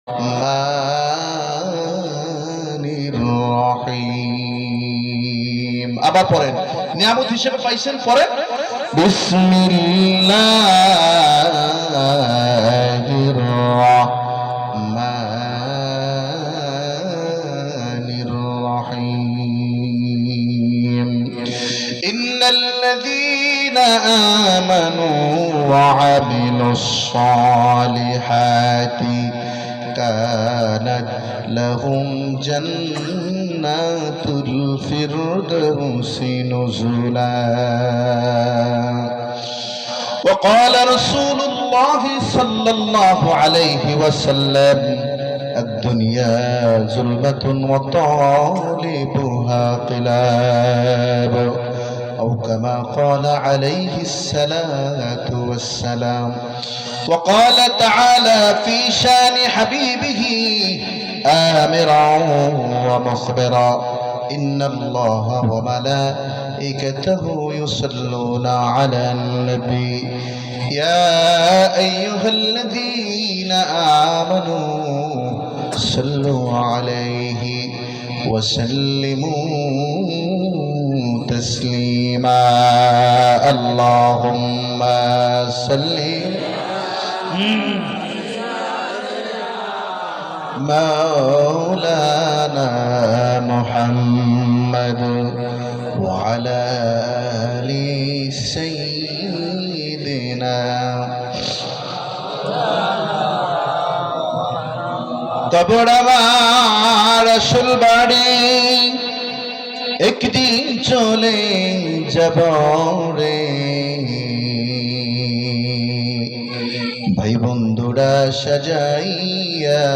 রহমানির রহিম। আবার পড়েন, নিয়ামত হিসেবে পাইছেন, পড়েন বিসমিল্লাহির রহমানির রহিম। ইন্নাল্লাযীনা আমানু ওয়া আমিলুস সালিহাতি كانت لهم جنات الفردوس نزلا. وقال رسول الله صلى الله عليه وسلم الدنيا ظلمة وطالبها قلاب، أو كما قال عليه الصلاة والسلام. وقال تعالى في شان حبيبه آمرا ومخبرا إن الله وملائكته يصلون على النبي يا أيها الذين آمنوا صلوا عليه وسلموا تسليما. اللهم صل مولانا محمد وعلى آل سيدنا. কবর আমার আসল বাড়ি, একদিন চলে যাব রে। ভাই বন্ধুরা সাজাইয়া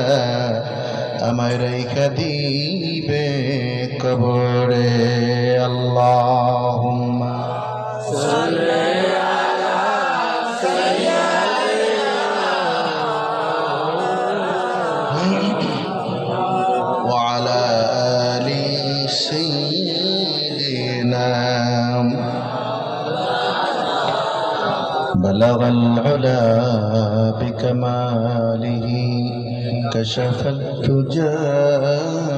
আমায় রাইখা দিবে কবরে। আল্লাহুম্মা সাল্লি আলা সাইয়্যিদিনা ওয়া আলা আলি সাইয়্যিদিনা. بلغ العلا بكماله كشف الدجى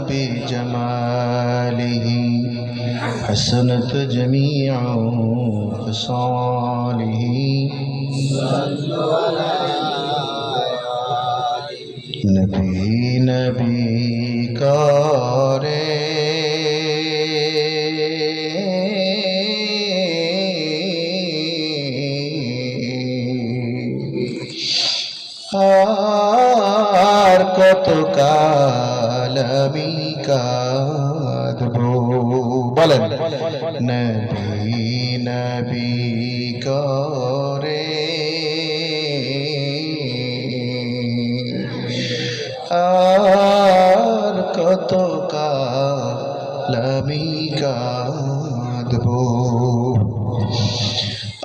بجماله حسنت جميع خصاله نبي نبي करे আর কত কাল আমি কাঁদবো, বলেন নবী নবী করে আর কত কাল আমি কাঁদবো।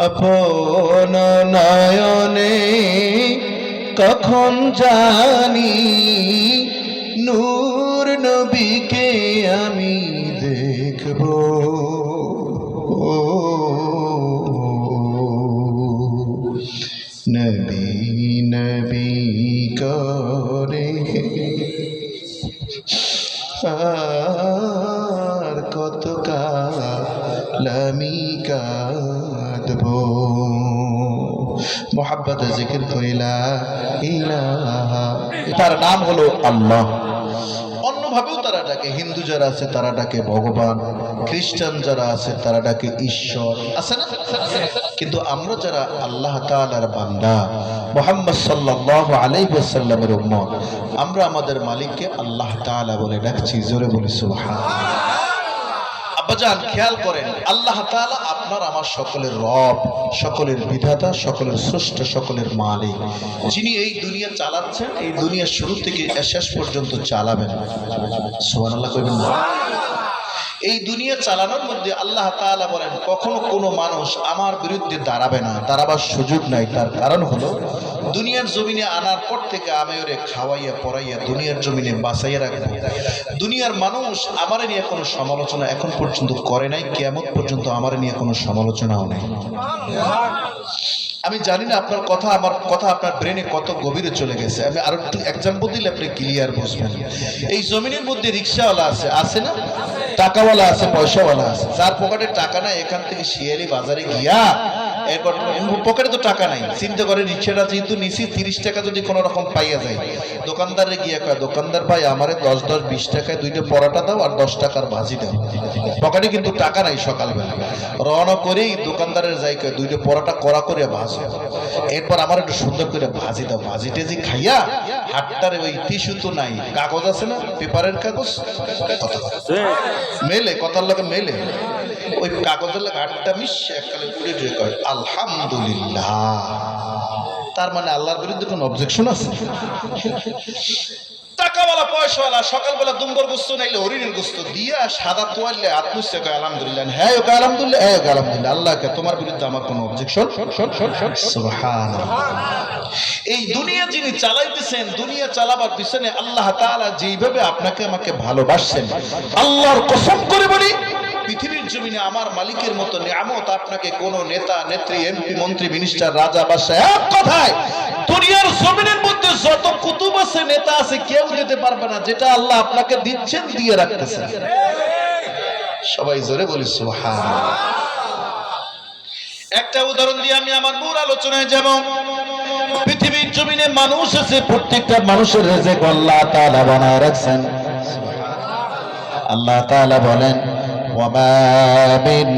আপন নয়নে কখন জানি নূর নবীকে আমি দেখব, নবী নবী করে আর কত কাল আমি কাঁদবো। মোহাব্বত জিকির করিলা ইলাহা, তার নাম হলো আল্লাহ। অন্যভাবেও তারা ডাকে, হিন্দু যারা আছে তারা ডাকে ভগবান, খ্রিস্টান যারা আছে তারা ডাকে ঈশ্বর, আছে না? কিন্তু আমরা যারা আল্লাহ তাআলার বান্দা, মুহাম্মদ সাল্লাল্লাহু আলাইহি ওয়াসাল্লামের উম্মত, আমরা আমাদের মালিককে আল্লাহ তাআলা বলে ডাকছি। জোরে বলি সুবহানাল্লাহ। আব্বাজান খেয়াল করেন, আল্লাহ তাআলা আপনার আমার সকলের রব, সকলের বিধাতা, সকলের স্রষ্টা, সকলের মালিক, যিনি এই দুনিয়া চালাচ্ছেন, এই দুনিয়া শুরু থেকে শেষ পর্যন্ত চালাবেন। সুবহানাল্লাহ কইবেন না? এই দুনিয়া চালানোর মধ্যে আল্লাহ তাআলা বলেন কখনো কোনো মানুষ আমার বিরুদ্ধে দাঁড়াবে না, দাঁড়াবার সুযোগ নাই। তার কারণ হলো দুনিয়ার জমিনে আনার পর থেকে আমি ওরে খাওয়াইয়া পড়াইয়া দুনিয়ার জমিনে বাঁচাইয়া রাখবো। দুনিয়ার মানুষ আমার নিয়ে কোনো সমালোচনা এখন পর্যন্ত করে নাই, কিয়ামত পর্যন্ত আমার নিয়ে কোনো সমালোচনাও নেই। আমি জানি না আপনার কথা, আমার কথা আপনার ব্রেনে কত গভীরে চলে গেছে। আমি আরো একটু এক্সাম্পল দিলে আপনি ক্লিয়ার বুঝবেন। এই জমিনের মধ্যে রিক্সাওয়ালা আছে, আছে না? টাকাওয়ালা আছে, পয়সাওয়ালা আছে। যার পকেটে টাকা নাই, এখান থেকে শিয়ালি বাজারে গিয়া এরপর পকেটে তো টাকা নাই, চিন্তা করে রিক্সাটা যেহেতু নিছি 30 টাকা যদি কোনো রকম পাইয়া যায়, দোকানদারে গিয়া কয়, দোকানদার ভাই আমারে 10 টাকায় 2টা পরোটা দাও আর 10 টাকার ভাজি দাও। পকেটে কিন্তু টাকা নাই। সকালবেলা রওনা করেই দোকানদারের যাই কয় 2টা পরোটা কড়া করে ভাজো, এরপর আমার একটু সুন্দর করে ভাজি দাও। ভাজি টেজি খাইয়া হাটটারে ওই টিস্যু তো নাই, কাগজ আছে না, পেপারের কাগজ মেলে, কথার লাগে মেলে, ওই কাগজের লাগে হাটটা মিশে এককালে উড়ে দিয়ে কয় আলহামদুলিল্লাহ। তার মানে আল্লাহর বিরুদ্ধে কোনো অবজেকশন আছে? টাকাওয়ালা পয়সাওয়ালা সকালবেলা দুম্বর গোস্ত নাইলে হরিণের গোস্ত দিয়া সাদা তোয়ালে আত্মুসে কয় আলহামদুলিল্লাহ, হ্যাঁ ওকে আলহামদুলিল্লাহ, হ্যাঁ ওকে আলহামদুলিল্লাহ। আল্লাহকে তোমার বিরুদ্ধে আমার কোনো অবজেকশন। সুবহানাল্লাহ। এই দুনিয়া যিনি চালাইতেছেন, দুনিয়া চালাবার পিছনে আল্লাহ তাআলা যেইভাবে আপনাকে আমাকে ভালোবাসছেন, আল্লাহর কসম করে বলি পৃথিবীর জমিনে আমার মালিকের মতো নিয়ামত আপনাকে কোন নেতা নেত্রী এমপি মন্ত্রী মিনিস্টার রাজা বাদশা, এক কথায় দুনিয়ার জমিনের মধ্যে যত কুতুব আছে নেতা আছে কেউ দিতে পারবে না, যেটা আল্লাহ আপনাকে দিচ্ছেন, দিয়ে রাখতেছেন। সবাই জোরে বলি সুবহানাল্লাহ। একটা উদাহরণ দিয়ে আমি আমার মূল আলোচনায় যাব। পৃথিবীর জমিনে মানুষ আছে, প্রত্যেকটা মানুষের রিজিক আল্লাহ তাআলা বানায় রাখছেন। আল্লাহ তাআলা বলেন ওয়ামা মিন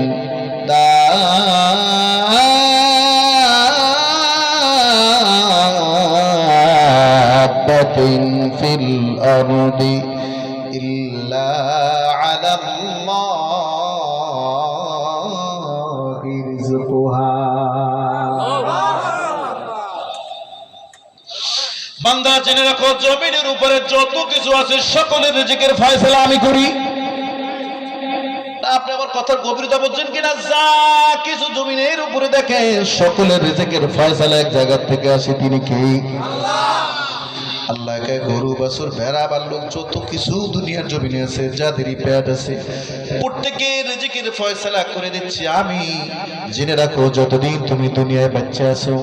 দাব্বাতিন ফিল আরদি ইল্লা আলাল্লাহি রিজকুহা। বান্দা জেনে রাখো, জমিনের উপরে যত কিছু আছে সকলের রিজিকের ফয়সালা আমি করি। আপনি আমার কথার গভীরতা বুঝছেন কিনা? যা কিছু জমিনের উপরে দেখে সকলের রিজিকের ফয়সালা এক জায়গা থেকে আসে, তিনি কে? আল্লাহকে। গরু বাছুর ভেড়া বাল্লুক যত কিছু দুনিয়ার জমিনে আছে, যাদেরই পেট আছে, প্রত্যেকের রিজিকের ফয়সালা করে দিচ্ছি আমি। জেনে রাখো, যতদিন তুমি দুনিয়ায় বাচ্চা আছো,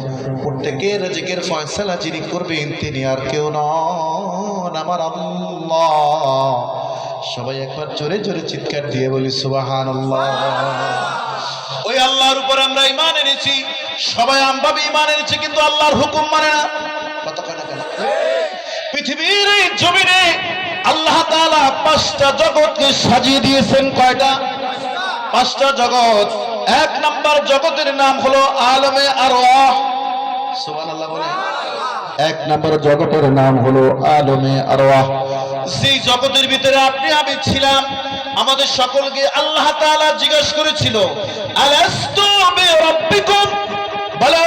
প্রত্যেকের রিজিকের ফয়সালা যিনি করবেন তিনি আর কেউ নন, আমার আল্লাহ। সবাই একবার জোরে জোরে চিৎকার দিয়ে বলি সুবহানাল্লাহ। ওই আল্লাহর উপর আমরা ঈমান এনেছি, সবাই আমভাবে ঈমান এনেছি, কিন্তু আল্লাহর হুকুম মানে না। কথা কয় না কেন? পৃথিবীর এই জমিনে আল্লাহ তাআলা 5টা জগৎকে সাজিয়ে দিয়েছেন। কয়টা? 5টা জগৎ। 1 নাম্বার জগতের নাম হলো আলমে আরওয়াহ। সুবহানাল্লাহ বলে। 1 নাম্বার জগতের নাম হলো আলমে আরওয়াহ। সেই জগতের ভিতরে আপনি আমি ছিলাম। আমাদের সকলকে আল্লাহ তাআলা জিজ্ঞেস করেছিল, আলাস্তু বিরাব্বিকুম, বলো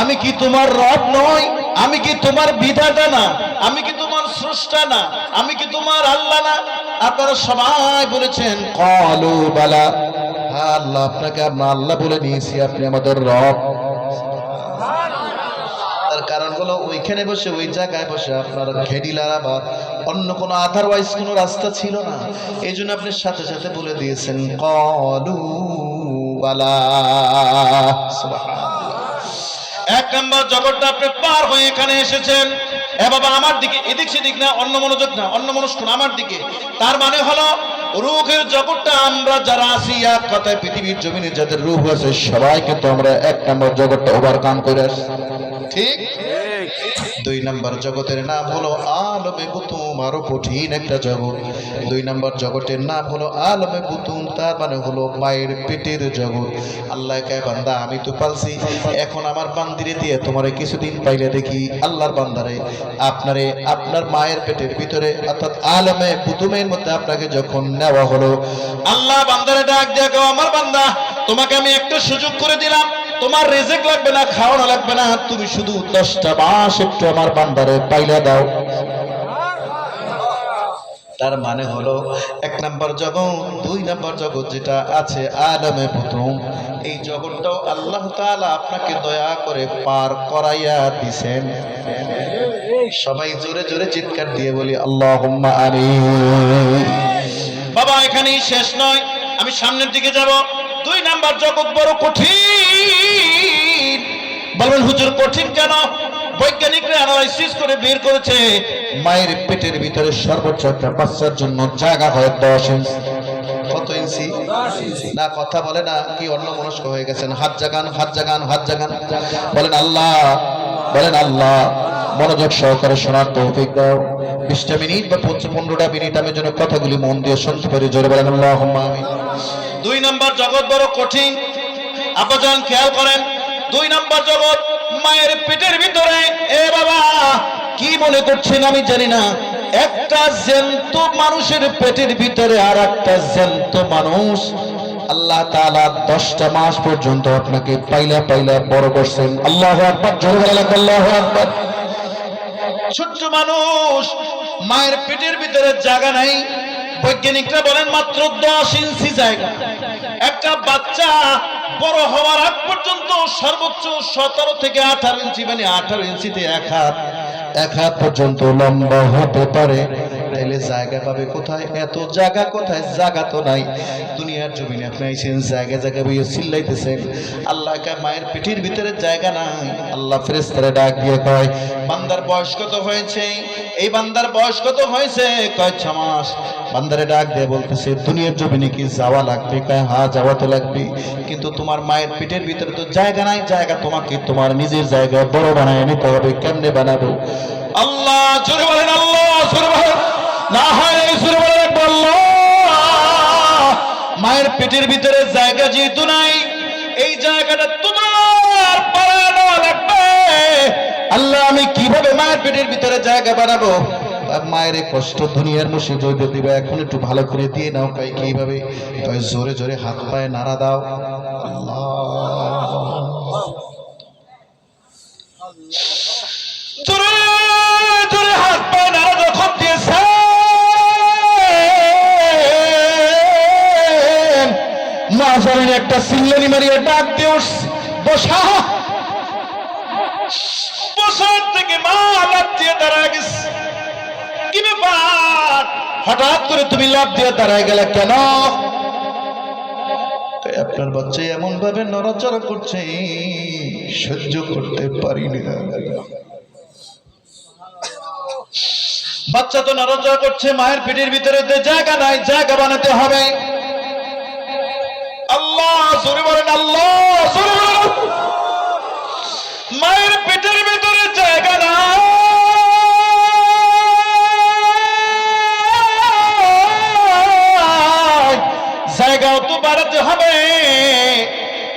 আমি কি তোমার রব নই? আমি কি তোমার বিধাতা না? আমি কি তোমার স্রষ্টা না? আমি কি তোমার আল্লাহ না? আপনারা সবাই বলেছেন ক্বালু বালা, হ্যাঁ আল্লাহ, আপনাকে আমরা আল্লাহ বলে নিয়েছি, আপনি আমাদের রব। তার কারণ হলো ওইখানে বসে, ওই জায়গায় বসে আপনার ঘেডিলারা বা অন্য কোনো আদারওয়াইজ কোনো রাস্তা ছিল না, এই জন্য আপনি সাথে সাথে বলে দিয়েছেন ক্বালু বালা। সুবহানাল্লাহ। 1 নম্বর জগৎটা আপনি পার হয়ে এখানে এসেছেন। এ বাবা আমার দিকে, এদিক সেদিক না, অন্য মনোযোগ না, অন্য মনস্ক না, আমার দিকে। তার মানে হলো রূহের জগৎটা আমরা যারা আছি, এক কথায় পৃথিবীর জমিনে যাদের রূহ আছে সবাইকে তো আমরা 1 নম্বর জগৎটা ওভারকাম করে আসছি, ঠিক? 2 নম্বর জগতের নাম হলো আলমে বুতুম, আরো কঠিন একটা জগৎ। 2 নম্বর জগতের নাম হলো আলমে বুতুম, তার মানে হলো মায়ের পেটের জগৎ। আল্লাহ কয়, বান্দা আমি তো পালছি, এখন আমার বান্দিরে দিয়ে তোমারে কিছুদিন পাইলে দেখি। আল্লাহর বান্দারে আপনারে আপনার মায়ের পেটের ভিতরে অর্থাৎ আলমে বুতুমের মধ্যে আপনাকে যখন নেওয়া হলো, আল্লাহ বান্দারে ডাক দিয়ে কয়, আমার বান্দা তোমাকে আমি একটা সুযোগ করে দিলাম, তোমার রিজিক লাগবে না, খাওয়ানো লাগবে না, তুমি শুধু 10টা মাস একটু আমার বান্দারে পাইলা দাও। তার মানে হলো 1 নম্বর জগৎ, 2 নম্বর জগৎ যেটা আছে আলমে বুতুম, এই জগৎটাও আল্লাহ তাআলা আপনাকে দয়া করে পার করাইয়া দিবেন। সবাই জোরে জোরে চিৎকার দিয়ে বলি আল্লাহুম্মা আমিন। বাবা এখানেই শেষ নয়, আমি সামনের দিকে যাব। 2 নাম্বার জগৎ বড় কঠিন। বলবেন হুজুর কঠিন কেন? বৈজ্ঞানিকরা অ্যানালাইসিস করে বের করেছে মায়ের পেটের ভিতরে সর্বোচ্চ একটা বাচ্চার জন্য জায়গা হয় 10 ইঞ্চি। কত ইঞ্চি? না কথা বলে না, কি অন্য মনস্ক হয়ে গেছেন? হাত জাগান, হাত জাগান, হাত জাগান, বলেন আল্লাহ, বলেন আল্লাহ। মনোযোগ সহকারে শোনার তৌফিক দাও। 20টা মিনিট বা 15টা মিনিট আমি যেন কথাগুলি মন দিয়ে শুনতে পারি, জোরে বলেন আল্লাহুম্মা আমিন। 2 নম্বর জগৎ বড় কঠিন, আব্বাজান খেয়াল করেন। 2 নম্বর জগৎ মায়ের পেটের ভিতরে। এ বাবা কি মনে করছেন আমি জানি না, একটা জ্যান্ত মানুষের পেটের ভিতরে আর একটা জ্যান্ত মানুষ আল্লাহ তাআলা 10টা মাস পর্যন্ত আপনাকে পাইলা পাইলা বড় করছেন। আল্লাহু আকবার, জোরে বলেন আল্লাহু আকবার। ছোট্ট মানুষ, মায়ের পেটের ভিতরে জায়গা নাই। বৈজ্ঞানিকরা বলেন মাত্র 10 ইঞ্চি জায়গা। একটা বাচ্চা বড় হওয়ার আগ পর্যন্ত সর্বোচ্চ 17 থেকে 18 ইঞ্চি, মানে 18 ইঞ্চিতে এক হাত পর্যন্ত লম্বা হতে পারে। তাইলে জায়গা পাবে কোথায়? এত জায়গা কোথায়? জায়গা তো নাই। দুনিয়ার জমিনে আপনি আইছেন, জায়গা জায়গা বইয়ে চিল্লাইতেছেন আল্লাহকে মায়ের পেটের ভিতরে জায়গা নাই। আল্লাহ ফেরেশতারে ডাক দিয়ে কয়, বান্দার বয়স কত হয়েছে? এই বান্দার বয়স কত হয়েছে? কয় 6 মাস। বান্দারে ডাক দিয়ে বলতেছে, দুনিয়ার জমিনে কি যাওয়া লাগবে? কয় হ্যাঁ, যাওয়া তো লাগবে, কিন্তু তোমার মায়ের পেটের ভিতরে তো জায়গা নাই। জায়গা তোমাকে তোমার নিজের জায়গায় বড় বানায় নিতে হবে। কেমনে বানাবো? আল্লাহ, জোরে বলেন আল্লাহ, জোরে বলেন না হয় জোরে বলেন আল্লাহ। মায়ের পেটের ভিতরে জায়গা যেহেতু নাই, এই জায়গাটা তোমার বানানো লাগবে। আল্লাহ, আমি কিভাবে মায়ের পেটের ভিতরে জায়গা বানাবো? মায়ের কষ্ট দুনিয়ার মুসিবত দিবে, এখন একটু ভালো করে দিয়ে নাও। কয় কিভাবে? কয় জোরে জোরে হাত পায়ে নাড়া দাও। আল্লাহ, জোরে জোরে হাত পায়ে নাড়া যখন দিয়েছে, মা জানেন একটা সিল্লানি মারিয়ে ডাক দিয়ে উঠছে, বসা। বসার থেকে মা লাফ দিয়ে দাঁড়ায় গেছে। কি ব্যাপার, হঠাৎ করে তুমি লাফ দিয়ে দাঁড়ায় গেলে কেন? আপনার বাচ্চা এমন ভাবে নড়াচড়া করছে, সহ্য করতে পারি না। বাচ্চা তো নড়াচড়া করছে, মায়ের পেটের ভিতরে জায়গা নাই, জায়গা বানাতে হবে। আল্লাহ, জোরে বলেন আল্লাহ, জোরে বলেন। মায়ের পেটের ভিতরে জায়গা নাই, জায়গাও তো বাড়াতে হবে।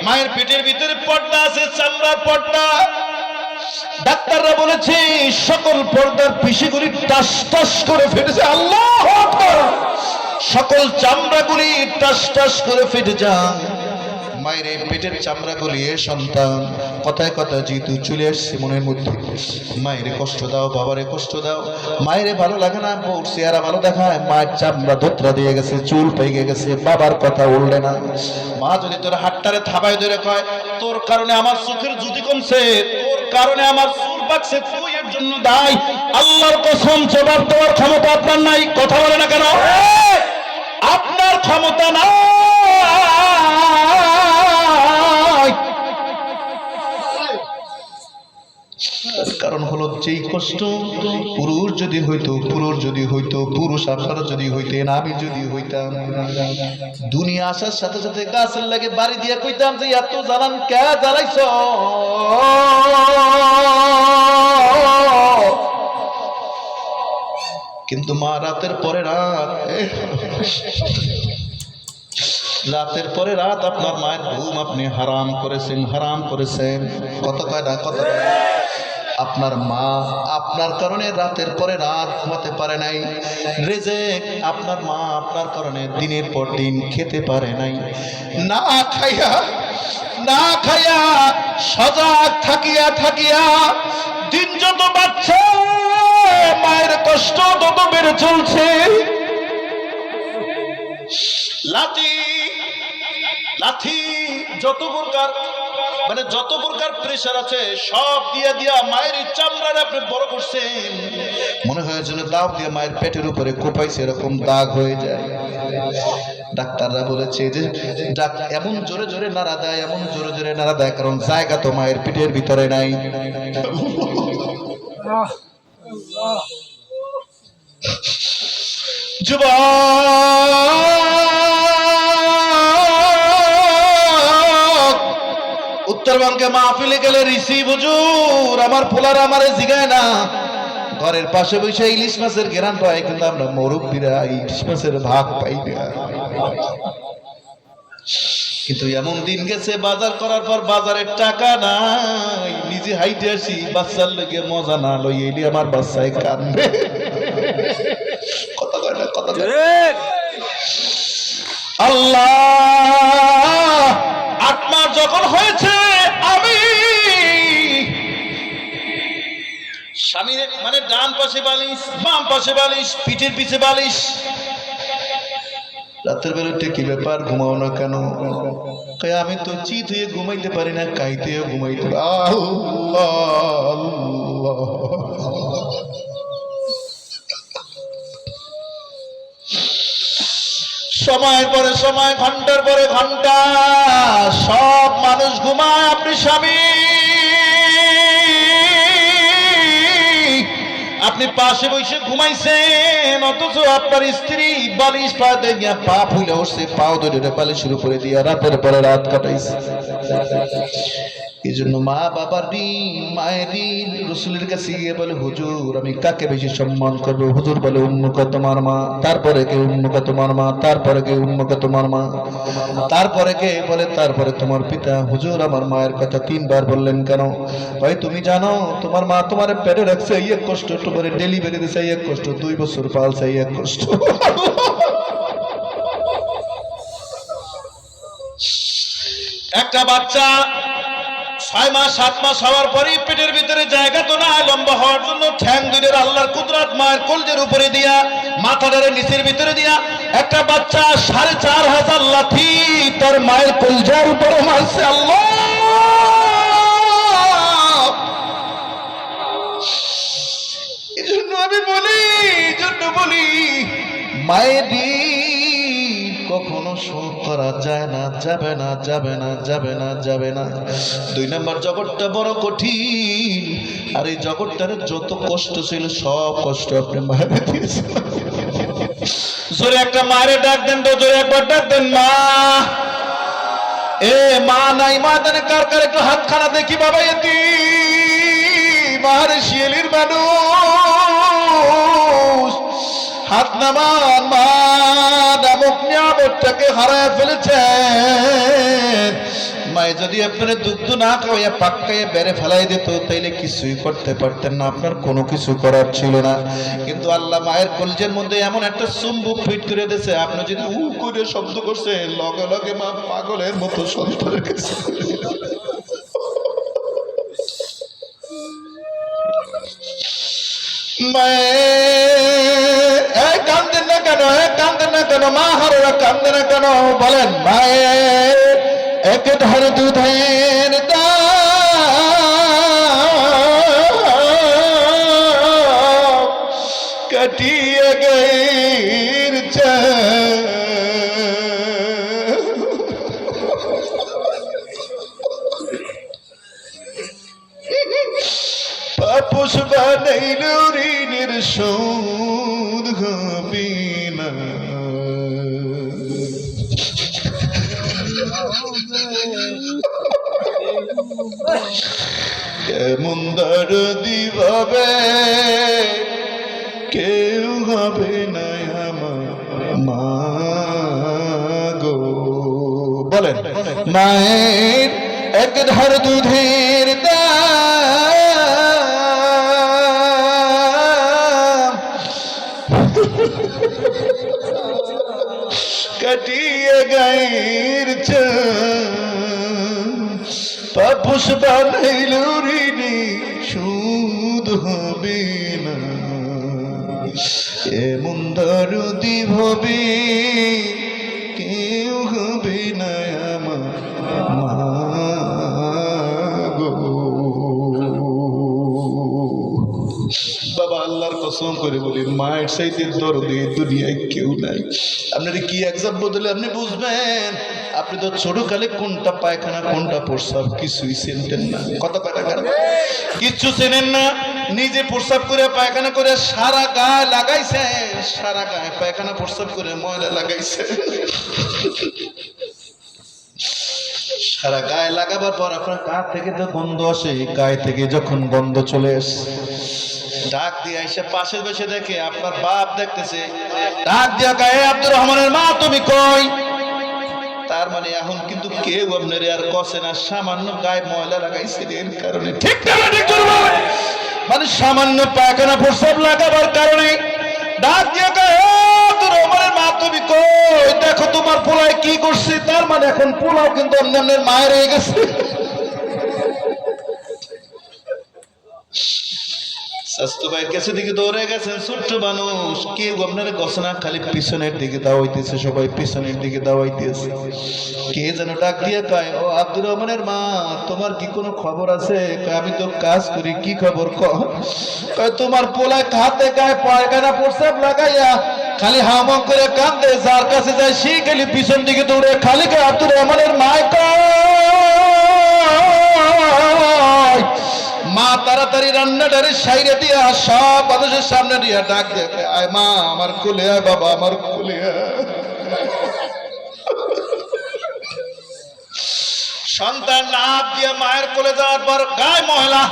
মায়ের পেটের ভিতরে পর্দা আছে, চামড়ার পর্দা। ডাক্তাররা বলেছে সকল পর্দার পিসিগুলি টাস টাস করে ফেটেছে। আল্লাহু আকবার, সকল চামড়াগুলি টাস টাস করে ফেটে যায়। মায়ের পেটের চামড়া গলিয়ে সন্তান কথায় কথা যেহেতু চলে আসছে মনের মধ্যে, মায়ের কষ্ট দাও, বাবারে কষ্ট দাও। মায়ের ভালো লাগে না, বউর চেহারা ভালো দেখায়, মায়ের চামড়া ধোত্রা দিয়ে গেছে, চুল পেকে গেছে, বাবার কথা উঠলে না। মা যদি তোর হাতটারে থাবায় ধরে কয়, তোর কারণে আমার চোখের জ্যোতি কমছে, তোর কারণে আমার চুল পাকছে, তুই এর জন্য দায়ী। আল্লাহর কসম, জবাব দেওয়ার ক্ষমতা আপনার নাই। কথা বলে না কেন? আপনার ক্ষমতা না। কারণ হলো যেই কষ্ট পুরুষ যদি হইতো, পুরুষ আপনারা যদি হইতেন, আমি যদি হইতাম, দুনিয়া আসার সাথে সাথে গাছের লাগে বাড়ি দিয়ে কইতাম যে এত জ্বালান কে জ্বালাইছ। কিন্তু মা রাতের পরে রাত আপনার মায়ের ঘুম আপনি হারাম করেছেন। কত কয়টা কত? আপনার মা আপনার কারণে রাতের পরে রাত ঘুমাতে পারে নাই। রেজেক আপনার মা আপনার কারণে দিনের পর দিন খেতে পারে নাই। না খাইয়া সজাগ থাকিয়া দিন যত বাড়ছে, মায়ের কষ্ট তত বেড়ে চলছে। লাথি যত প্রকার মানে যত প্রকার প্রেশার আছে সব দিয়া দিয়া মায়ের চামড়াটা আপনি বড় করছেন, মনে হয় যেন দাও দিয়ে মায়ের পেটের উপরে কোপাইছে, এরকম দাগ হয়ে যায়। ডাক্তাররা বলেছে যে এমন জোরে জোরে নাড়া দেয়, এমন জোরে জোরে নাড়া দেয়, কারণ জায়গা তো মায়ের পেটের ভিতরে নাই। উত্তরবঙ্গে মাহফিলে গেলে ঋষি হুজুর আমার পোলার আমারে জিগায় না, ঘরের পাশে বসে ইলিশ মাছের ঘেরান পায়, কিন্তু আমরা মুরব্বীরা ইলিশ মাছের ভাগ পাই না। কিন্তু এমন দিন গেছে বাজার করার পর বাজারের টাকা নাই, নিজে হাইটে আসি, বাচ্চার লেগে মজা না লই এলি আমার বাচ্চায় কান্দে। কথা কয় না, কথা কয় না। আল্লাহ 8 মাস যখন হয়েছে আমি স্বামীর মানে ডান পাশে বালিশ, বাম পাশে বালিশ, পিঠের পিছে বালিশ। রাতের বেলাতে কি ব্যাপার, ঘুমাও না কেন? আমি তো চিত হয়ে ঘুমাইতে পারি না, কাইতে ঘুমাইতে পারি। সময়ের পরে সময়, ঘন্টার পরে ঘন্টা, সব মানুষ ঘুমায়, আপনি স্বামী, আপনি পাশে বসে ঘুমাইছেন, অথচ আপনার স্ত্রী বালিশ পা দিয়ে পা ফুলে উঠছে, পাও ধরে বালিশের উপরে দিয়ে রাতের পরে রাত কাটাইছে। এই জন্য মা বাবার ঋণ, মায়ের ঋণ। রসুলের কাছে গিয়ে বলে হুজুর আমি কাকে বেশি সম্মান করবো? হুজুর বলে উম্মুকা তোমার মা, তারপরে কে? উম্মুকা তোমার মা, তারপরে কে? উম্মুকা তোমার মা, তারপরে কে? বলে তারপরে তোমার পিতা। হুজুর আমার মায়ের কথা 3 বার বললেন কেন? ভাই তুমি জানো তোমার মা তোমার পেটে রাখছে এই এক কষ্ট, তোমার ডেলিভারি দিছে এই এক কষ্ট, 2 বছর পালছে এই এক কষ্ট। একটা বাচ্চা 6 মাস 7 মাস হওয়ার পরে পেটের ভিতরে জায়গা তো না লম্বা হওয়ার জন্য ঠ্যাং দুইয়ের আল্লাহর কুদরত মায়ের কলজের উপরে দিয়া, মাথাটারে নিচের ভিতরে দিয়া, একটা বাচ্চা 4500 লাথি তার মায়ের কলজার উপরে মারছে। আল্লাহ, এজন্য আমি বলি, মায়ের কখনো শোক করা যায় না, যাবে না, যাবে না, যাবে না, যাবে না। 2 নম্বর জগৎটা বড় কঠিন, আর এই জগৎটার যত কষ্ট ছিল সব কষ্ট আপনি মায়ের দিয়েছেন। জোরে একটা মায়ের ডাক দেন তো, জোরে একবার ডাক দেন মা। এ মা নাই, মা দেন কার কার একটু হাতখানা দেখি বাবা। এতি মার শিয়ালির মানুষ, হাত নামান, মা নামক নিয়ামতটাকে হারায় ফেলেছেন। মায়ে যদি আপনার দুগ্ধ না খাওয়াইয়া পাক্কাইয়া বেড়ে ফেলাই দিত তাইলে কিছুই করতে পারতেন না, আপনার কোনো কিছু করার ছিল না। কিন্তু আল্লাহ মায়ের কলজের মধ্যে এমন একটা চুম্বক ফিট করে দিয়েছে, আপনি যদি উ করে শব্দ করছে লগে লগে মা পাগলের মতো শব্দ রেখেছে। মায়ের কান্দেন না কেন? কান্দেন না কেন? মা হারা কান্দে না কেন? বলেন মায়ের এক ধার দুধের দাম কাটিয়ে গেছে, পাপুষ বানাইল ঋণের শোধ হবে না। কেমন দরদি ভাবে কেউ হবে না আমার মা গো। বলেন মায়ের এক ধার দুধের দাম কাটিয়ে গায়ের পাপুষ বানাইল ঋণী সুদ হবে না। এমন দরদি হবে কেউ হবে না আমার মা কসম করে বলি মায়ের চাইতে দরদি এই দুনিয়ায় কেউ নাই। আপনার কি এক্সাম্পল দিলে আপনি বুঝবেন? আপনি তো ছোটকালে কোনটা পায়খানা কোনটা প্রস্রাব কিছুই চিনতেন না। কত টাকা কিচ্ছু চেনেন না। নিজে প্রস্রাব করে পায়খানা করে সারা গায়ে লাগাইছে, সারা গায়ে পায়খানা প্রস্রাব করে ময়লা লাগাইছে। সারা গায়ে লাগাবার পর আপনার গা থেকে তো গন্ধ আসে, গায়ে থেকে যখন গন্ধ চলে আসে ডাক দিয়ে এসে পাশে বসে দেখে আপনার বাপ দেখতেছে, ডাক দিয়া গায়ে আব্দুর রহমানের মা তুমি কই? তার মানে এখন কিন্তু কেউ আপনার আর কষে না, সামান্য গায়ে ময়লা লাগাইছে এর কারণে। ঠিক না ঠিক করবো মানে সামান্য পায়খানা প্রস্রাব লাগাবার কারণে ডাক দিয়ে গায়ে আব্দুর রহমানের মা তুমি কই? দেখো তোমার পোলায় কি করছে। তার মানে এখন পোলাও কিন্তু অন্যান্যের মায়ের হয়ে গেছে। স্বাস্থ্য ভাইয়ের কাছে দিকে দৌড়ে গেছেন ছোট্ট মানুষ, কেউ আপনার গছনা খালি পিছনের দিকে দাওয়াইতেছে, সবাই পিছনের দিকে দাওয়াইতেছে। কে যেন ডাক দিয়ে কয় ও আব্দুর রহমানের মা তোমার কি কোনো খবর আছে? আমি তো কাজ করি, কি খবর কয় তোমার পোলায় হাতে গায়ে পায়খানা প্রস্রাব লাগাইয়া খালি হামা করে কাঁদে, যার কাছে যায় সে খালি পিছন দিকে দৌড়ে খালি কয় আব্দুর রহমানের মা কয়। মা তাড়াতাড়ি রান্নাটারে সাইরে দিয়া সব মানুষের সামনে দিয়া ডাক দেখে আয় মা আমার কোলে আয়, বাবা আমার কোলে আয়। সন্তান লাফ দিয়ে মায়ের কোলে যাওয়ার পর গায়ে ময়লা,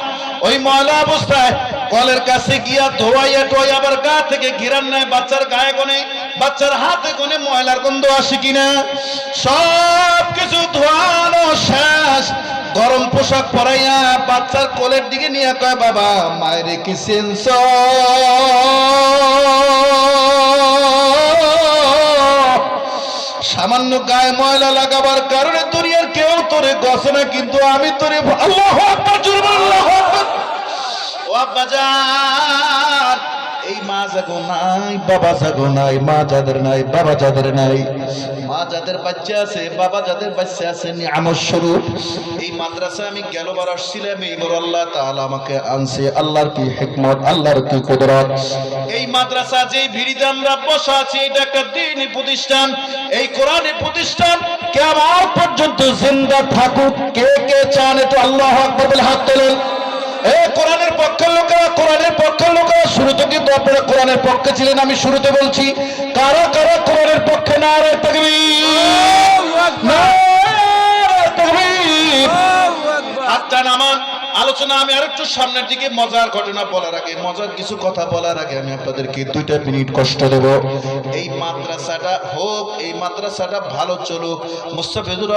ওই ময়লা অবস্থায় কলের কাছে গিয়া ধোয়াইয়া টোয়াইয়া আবার গা থেকে ঘিরান নেয় বাচ্চার গায়ে কোনে, বাচ্চার হাতে কোনে ময়লার গন্ধ আসে কিনা সব কিছু ধোয়ানো শেষ। গরম পোশাক পরাইয়া বাচ্চার কোলের দিকে নিয়ে কয় বাবা মায়ের কি সেন্স? সামান্য গায়ে ময়লা লাগাবার কারণে দুনিয়ার কেউ তোরে গছে না, কিন্তু আমি তোরে আল্লাহু আকবার জোরে আল্লাহু আকবার। ও আব্বা জান এই মা জাগো নাই, বাবা জাগো নাই, মা যাদের নাই, বাবা যাদের নাই, মা যাদের বাচ্চা আছে, বাবা যাদের বাচ্চা আছে নিয়ামত স্বরূপ। এই মাদ্রাসায় আমি গেলবার আসছিলাম, এইবার আল্লাহ তাআলা আমাকে আনছে। আল্লাহর কি হিকমত, আল্লাহর কি কুদরত। এই মাদ্রাসা যেই ভিড়িতে আমরা বসা আছি এটা একটা দ্বীনি প্রতিষ্ঠান। এই কোরআনী প্রতিষ্ঠান কিয়ামত পর্যন্ত জিন্দা থাকুক। কে কে চান একটু আল্লাহু আকবার বলে হাত তোলেন। এই কোরআনের পক্ষের লোকেরা, কোরআনের পক্ষের লোকেরা শুরুতে কিন্তু আপনারা কোরআনের পক্ষে ছিলেন, আমি শুরুতে বলছি কারা কারা কোরআনের পক্ষে নারে তাকবীর, নারে তাকবীর। হাতটা নামান। আলোচনা আমি আরেকটু সামনের দিকে মজার ঘটনা বলার আগে, মজার কিছু কথা বলার আগে আমি আপনাদেরকে 2টা মিনিট কষ্ট দেব। এই মাদ্রাসাটা হোক, এই মাদ্রাসাটা ভালো চলুক। মুস্তাফিজুর